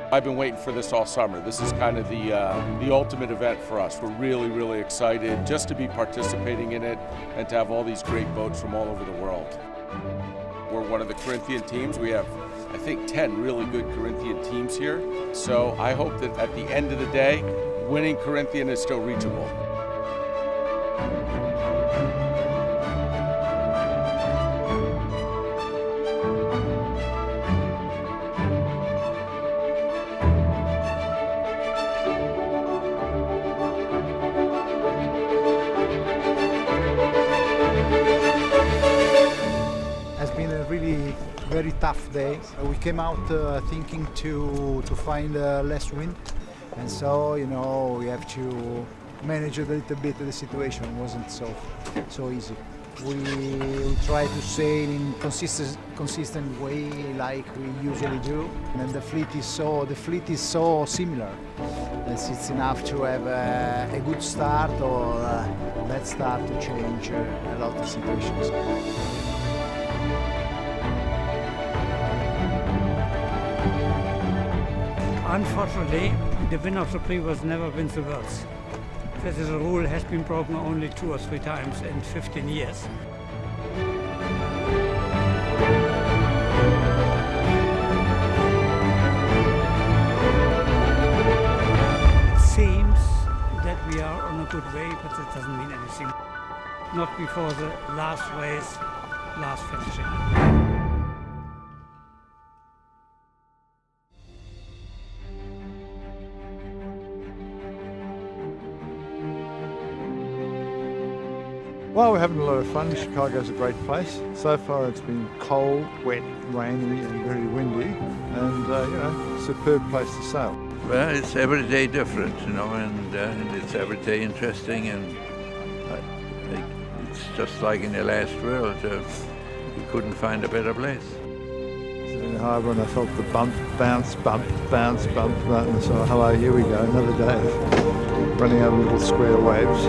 I've been waiting for this all summer. This is kind of the ultimate event for us. We're really, really excited just to be participating in it and to have all these great boats from all over the world. We're one of the Corinthian teams. We have, I think, 10 really good Corinthian teams here. So I hope that at the end of the day, winning Corinthian is still reachable. Really very tough day. We came out thinking to find less wind, and so we have to manage a little bit the situation. It wasn't so easy. We try to sail in consistent way like we usually do, and the fleet is so similar that it's enough to have a good start or bad start to change a lot of situations. Unfortunately, the winner of the previous never wins the Worlds. That is a rule has been broken only 2 or 3 times in 15 years. It seems that we are on a good way, but it doesn't mean anything. Not before the last race, last finishing. Well, we're having a lot of fun. Chicago's a great place. So far it's been cold, wet, rainy and very windy, and superb place to sail. Well, it's every day different, and it's every day interesting, and it's just like in the last world. We couldn't find a better place. So in the harbour, and I felt the bump, bounce, bump, bounce, bump, and so hello, here we go, another day of running over little square waves.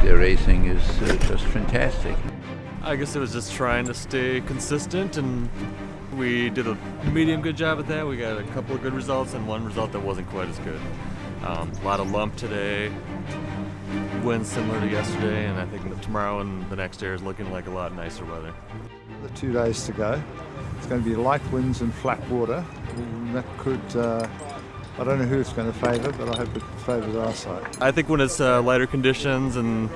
The racing is just fantastic. I guess it was just trying to stay consistent, and we did a medium good job at that. We got a couple of good results and one result that wasn't quite as good. A lot of lump today, winds similar to yesterday, and I think tomorrow and the next day is looking like a lot nicer weather. The 2 days to go. It's going to be light winds and flat water. And that could, I don't know who it's going to favour, but I hope it favours our side. I think when it's lighter conditions and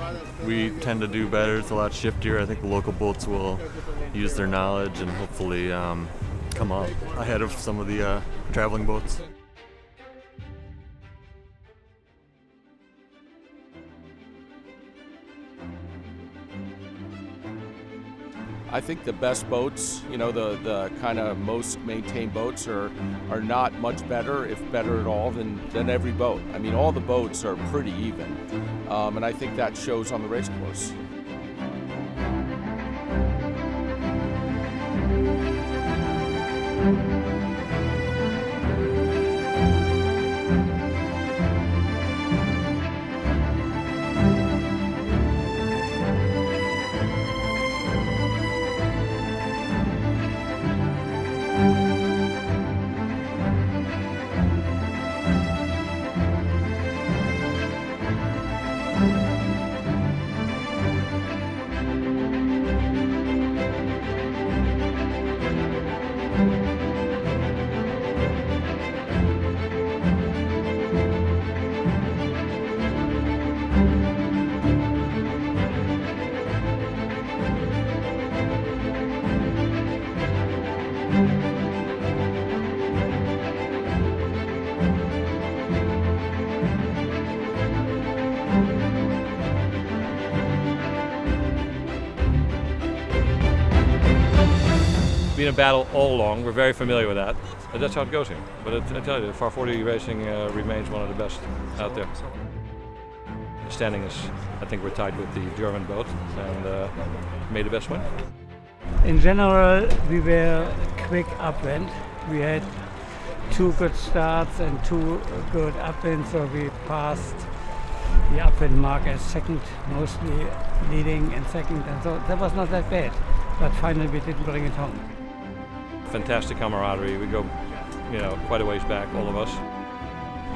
we tend to do better, it's a lot shiftier. I think the local boats will use their knowledge and hopefully come up ahead of some of the traveling boats. I think the best boats, the kind of most maintained boats are not much better, if better at all, than every boat. I mean, all the boats are pretty even, and I think that shows on the race course. been a battle all along. We're very familiar with that. But that's how it goes here. But I tell you, Farr 40 racing remains one of the best out there. The standing is, I think we're tied with the German boat and may the best win. In general, we were quick upwind. We had 2 good starts and 2 good upwinds, so we passed the upwind mark as second, mostly leading in second, and so that was not that bad. But finally, we didn't bring it home. Fantastic camaraderie. We go, quite a ways back, all of us.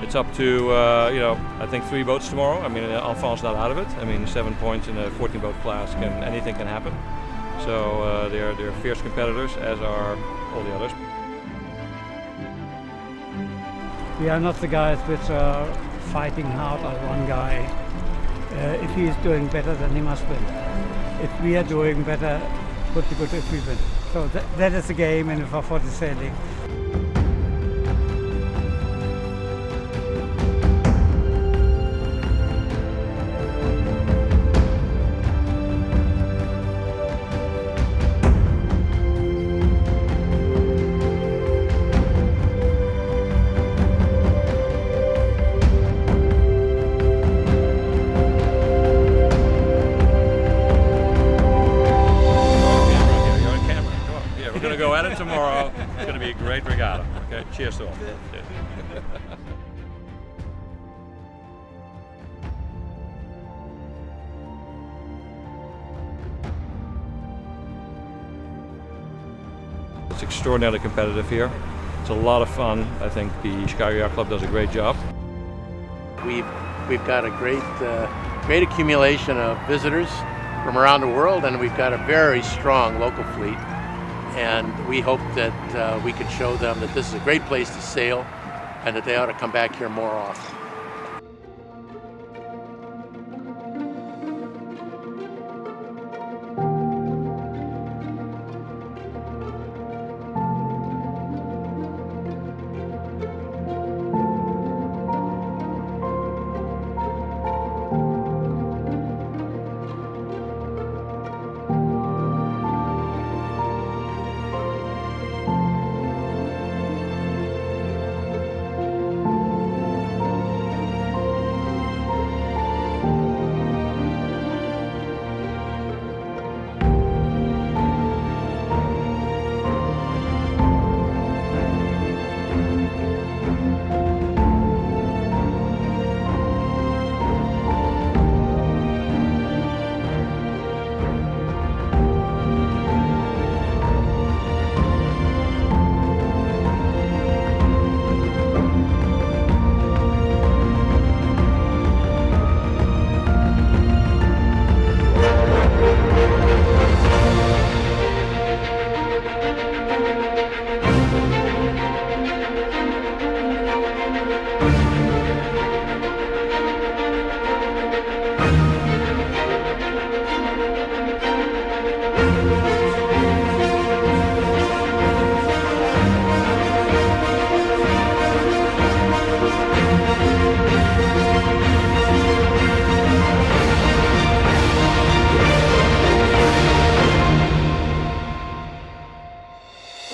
It's up to, I think 3 boats tomorrow. I mean, Alphon's not out of it. I mean, 7 points in a 14-boat class, anything can happen. So they're fierce competitors, as are all the others. We are not the guys which are fighting hard on one guy. If he is doing better, then he must win. If we are doing better, would be good if we win. So that is the game in the Farr 40 sailing. Go at it tomorrow. It's going to be a great regatta. Okay, cheers to all. Cheers. It's extraordinarily competitive here. It's a lot of fun. I think the Chicago Yacht Club does a great job. We've got a great accumulation of visitors from around the world, and we've got a very strong local fleet. And we hope that we can show them that this is a great place to sail and that they ought to come back here more often.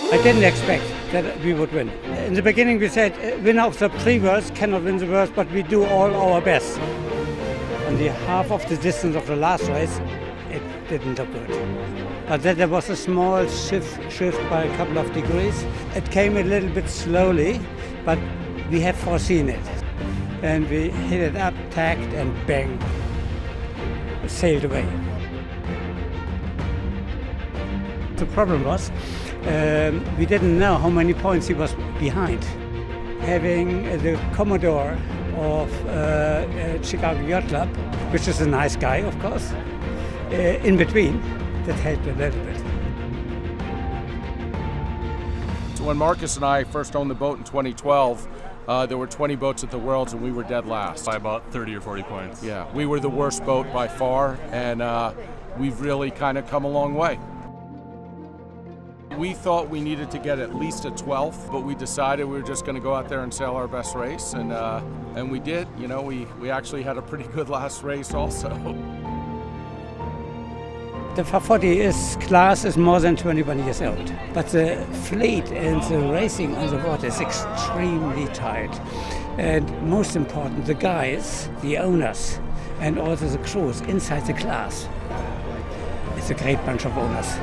I didn't expect that we would win. In the beginning we said winner of the pre-worlds cannot win the worlds, but we do all our best. On the half of the distance of the last race, it didn't look good. But then there was a small shift by a couple of degrees. It came a little bit slowly, but we have foreseen it. And we hit it up, tacked, and bang, sailed away. The problem was, we didn't know how many points he was behind. Having the Commodore of Chicago Yacht Club, which is a nice guy, of course, in between, that helped a little bit. So when Marcus and I first owned the boat in 2012, there were 20 boats at the Worlds and we were dead last. By about 30 or 40 points. Yeah, we were the worst boat by far, and we've really kind of come a long way. We thought we needed to get at least a 12th, but we decided we were just going to go out there and sail our best race, and we did. You know, we actually had a pretty good last race also. The Farr 40 class is more than 21 years old, but the fleet and the racing on the water is extremely tight. And most important, the guys, the owners, and also the crews inside the class. It's a great bunch of owners.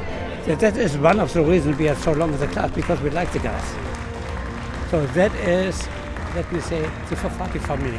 That is one of the reasons we are so long in the class, because we like the guys. So that is, let me say, the Farr 40 family.